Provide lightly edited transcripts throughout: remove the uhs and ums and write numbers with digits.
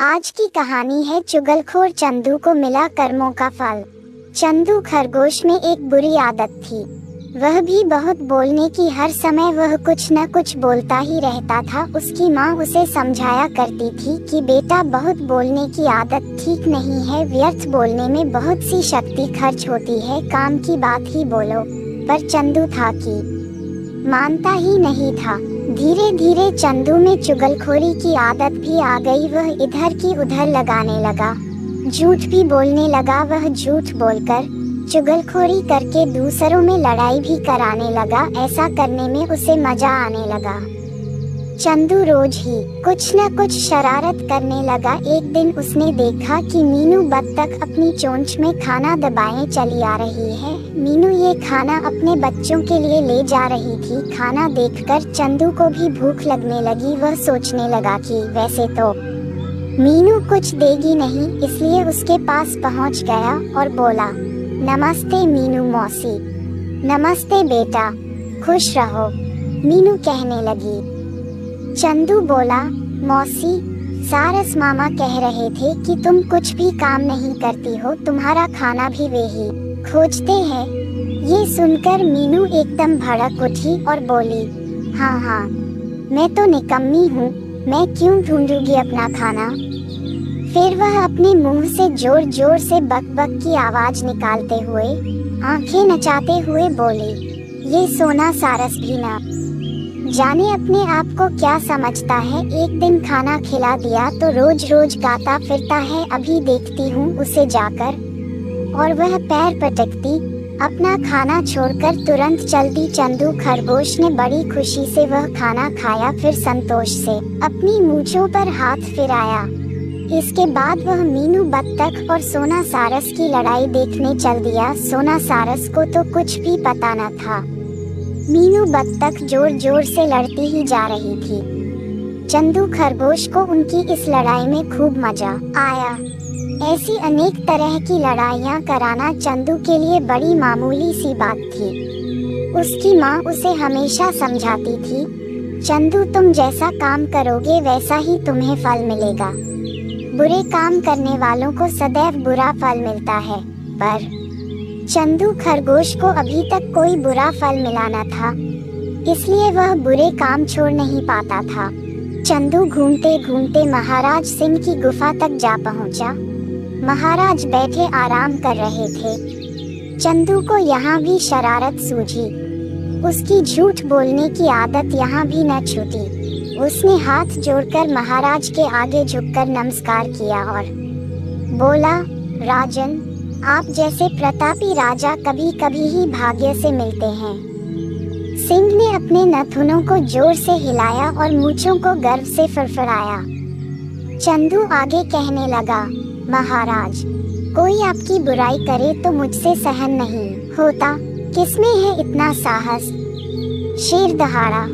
आज की कहानी है चुगलखोर चंदू को मिला कर्मों का फल। चंदू खरगोश में एक बुरी आदत थी। वह भी बहुत बोलने की, हर समय वह कुछ न कुछ बोलता ही रहता था। उसकी माँ उसे समझाया करती थी कि बेटा, बहुत बोलने की आदत ठीक नहीं है, व्यर्थ बोलने में बहुत सी शक्ति खर्च होती है, काम की बात ही बोलो। पर चंदू था कि मानता ही नहीं था। धीरे धीरे चंदू में चुगलखोरी की आदत भी आ गई। वह इधर की उधर लगाने लगा, झूठ भी बोलने लगा। वह झूठ बोलकर, चुगलखोरी करके दूसरों में लड़ाई भी कराने लगा। ऐसा करने में उसे मजा आने लगा। चंदू रोज ही कुछ न कुछ शरारत करने लगा। एक दिन उसने देखा कि मीनू बत्तख अपनी चोंच में खाना दबाए चली आ रही है। मीनू ये खाना अपने बच्चों के लिए ले जा रही थी। खाना देखकर चंदू को भी भूख लगने लगी। वह सोचने लगा कि वैसे तो मीनू कुछ देगी नहीं, इसलिए उसके पास पहुंच गया और बोला, नमस्ते मीनू मौसी। नमस्ते बेटा, खुश रहो, मीनू कहने लगी। चंदू बोला, मौसी, सारस मामा कह रहे थे कि तुम कुछ भी काम नहीं करती हो, तुम्हारा खाना भी वे ही खोजते हैं। ये सुनकर मीनू एकदम भड़क उठी और बोली, हाँ, मैं तो निकम्मी हूँ, मैं क्यों ढूंढूंगी अपना खाना। फिर वह अपने मुंह से जोर जोर से बक बक की आवाज निकालते हुए, आंखें नचाते हुए बोली, ये सोना सारस भी ना जाने अपने आप को क्या समझता है। एक दिन खाना खिला दिया तो रोज रोज गाता फिरता है। अभी देखती हूँ उसे जाकर। और वह पैर पटकती अपना खाना छोड़कर तुरंत चल दी। चंदू खरगोश ने बड़ी खुशी से वह खाना खाया, फिर संतोष से अपनी मूंछों पर हाथ फिराया। इसके बाद वह मीनू बत्तख और सोना सारस की लड़ाई देखने चल दिया। सोना सारस को तो कुछ भी पता न था। मीनू बत्तख जोर जोर से लड़ती ही जा रही थी। चंदू खरगोश को उनकी इस लड़ाई में खूब मजा आया। ऐसी अनेक तरह की लड़ाइयाँ कराना चंदू के लिए बड़ी मामूली सी बात थी। उसकी माँ उसे हमेशा समझाती थी, चंदू, तुम जैसा काम करोगे वैसा ही तुम्हें फल मिलेगा। बुरे काम करने वालों को सदैव बुरा फल मिलता है। पर चंदू खरगोश को अभी तक कोई बुरा फल मिला न था, इसलिए वह बुरे काम छोड़ नहीं पाता था। चंदू घूमते घूमते महाराज सिंह की गुफा तक जा पहुंचा। महाराज बैठे आराम कर रहे थे। चंदू को यहाँ भी शरारत सूझी। उसकी झूठ बोलने की आदत यहाँ भी न छूटी। उसने हाथ जोड़कर महाराज के आगे झुककर नमस्कार किया और बोला, राजन, आप जैसे प्रतापी राजा कभी कभी ही भाग्य से मिलते हैं। सिंह ने अपने नथुनों को जोर से हिलाया और मूंछों को गर्व से फड़फड़ाया। चंदू आगे कहने लगा, महाराज, कोई आपकी बुराई करे तो मुझसे सहन नहीं होता। किसमें है इतना साहस? शेर दहाड़ा।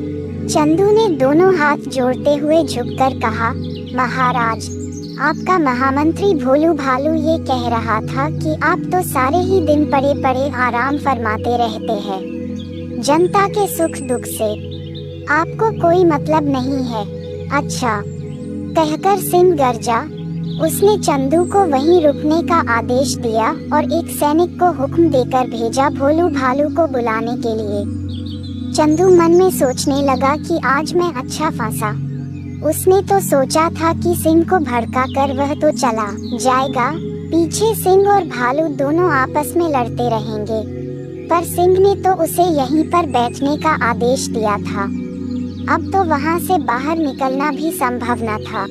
चंदू ने दोनों हाथ जोड़ते हुए झुककर कहा, महाराज, आपका महामंत्री भोलू भालू ये कह रहा था कि आप तो सारे ही दिन पड़े पड़े आराम फरमाते रहते हैं। जनता के सुख दुख से आपको कोई मतलब नहीं है। अच्छा, कहकर सिंह गरजा। उसने चंदू को वहीं रुकने का आदेश दिया और एक सैनिक को हुक्म देकर भेजा भोलू भालू को बुलाने के लिए। चंदू मन में सोचने लगा कि आज मैं अच्छा फंसा। उसने तो सोचा था कि सिंह को भड़का कर वह तो चला जाएगा, पीछे सिंह और भालू दोनों आपस में लड़ते रहेंगे। पर सिंह ने तो उसे यहीं पर बैठने का आदेश दिया था। अब तो वहां से बाहर निकलना भी संभव न था।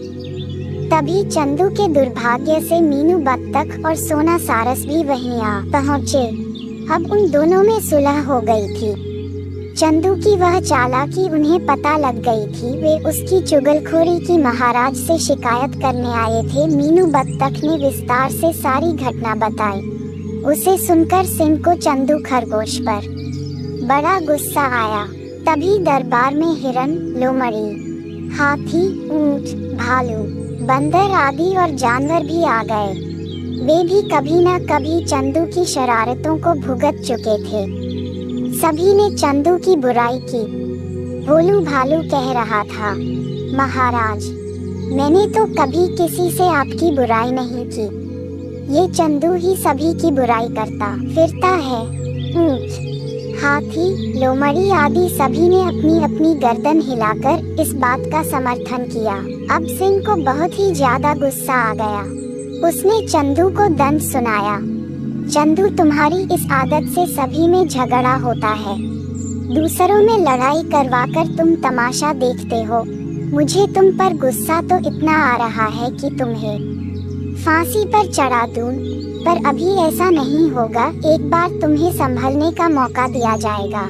तभी चंदू के दुर्भाग्य से मीनू बत्तख और सोना सारस भी वहीं आ पहुँचे। अब उन दोनों में सुलह हो गई थी। चंदू की वह चालाकी उन्हें पता लग गई थी। वे उसकी चुगलखोरी की महाराज से शिकायत करने आए थे। मीनू बत्तख ने विस्तार से सारी घटना बताई। उसे सुनकर सिंह को चंदू खरगोश पर बड़ा गुस्सा आया। तभी दरबार में हिरन, लोमड़ी, हाथी, ऊंट, भालू, बंदर आदि और जानवर भी आ गए। वे भी कभी न कभी चंदू की शरारतों को भुगत चुके थे। सभी ने चंदू की बुराई की। भोलू भालू कह रहा था, महाराज, मैंने तो कभी किसी से आपकी बुराई नहीं की। ये चंदू ही सभी की बुराई करता फिरता है। ऊंट, हाथी, लोमड़ी आदि सभी ने अपनी अपनी गर्दन हिलाकर इस बात का समर्थन किया। अब सिंह को बहुत ही ज्यादा गुस्सा आ गया। उसने चंदू को दंड सुनाया। चंदू, तुम्हारी इस आदत से सभी में झगड़ा होता है। दूसरों में लड़ाई करवाकर तुम तमाशा देखते हो। मुझे तुम पर गुस्सा तो इतना आ रहा है कि तुम्हें फांसी पर चढ़ा दूं, पर अभी ऐसा नहीं होगा। एक बार तुम्हें संभलने का मौका दिया जाएगा।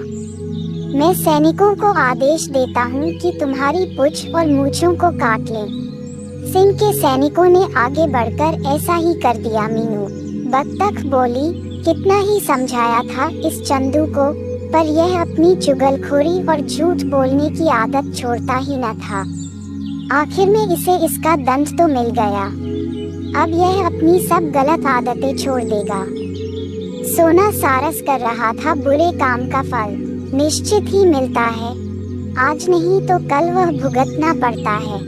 मैं सैनिकों को आदेश देता हूँ कि तुम्हारी पूंछ और मूंछों को काट लें। सिंह के सैनिकों ने आगे बढ़कर ऐसा ही कर दिया। मीनू बत्तख बोली, कितना ही समझाया था इस चंदू को, पर यह अपनी चुगलखोरी और झूठ बोलने की आदत छोड़ता ही न था। आखिर में इसे इसका दंड तो मिल गया। अब यह अपनी सब गलत आदतें छोड़ देगा। सोना सारस कर रहा था, बुरे काम का फल निश्चित ही मिलता है। आज नहीं तो कल वह भुगतना पड़ता है।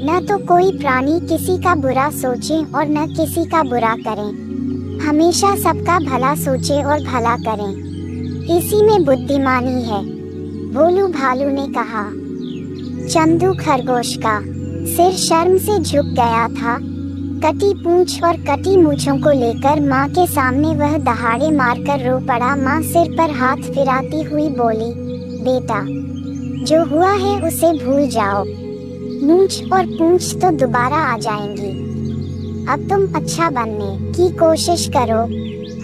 न तो कोई प्राणी किसी का बुरा सोचे और न किसी का बुरा करें। हमेशा सबका भला सोचे और भला करें, इसी में बुद्धिमानी है, भोलू भालू ने कहा। चंदू खरगोश का सिर शर्म से झुक गया था। कटी पूंछ और कटी मूंछों को लेकर माँ के सामने वह दहाड़े मारकर रो पड़ा। माँ सिर पर हाथ फिराती हुई बोली, बेटा, जो हुआ है उसे भूल जाओ। मूंछ और पूंछ तो दोबारा आ जाएंगी। अब तुम अच्छा बनने की कोशिश करो।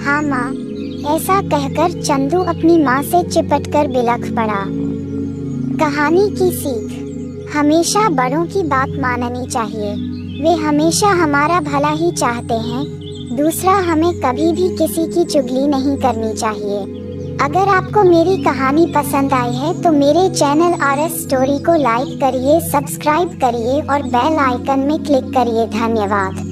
हाँ माँ। ऐसा कहकर चंदू अपनी माँ से चिपटकर बिलख पड़ा। कहानी की सीख, हमेशा बड़ों की बात माननी चाहिए। वे हमेशा हमारा भला ही चाहते हैं। दूसरा, हमें कभी भी किसी की चुगली नहीं करनी चाहिए। अगर आपको मेरी कहानी पसंद आई है तो मेरे चैनल RS स्टोरी को लाइक करिए, सब्सक्राइब करिए और बेल आइकन में क्लिक करिए। धन्यवाद।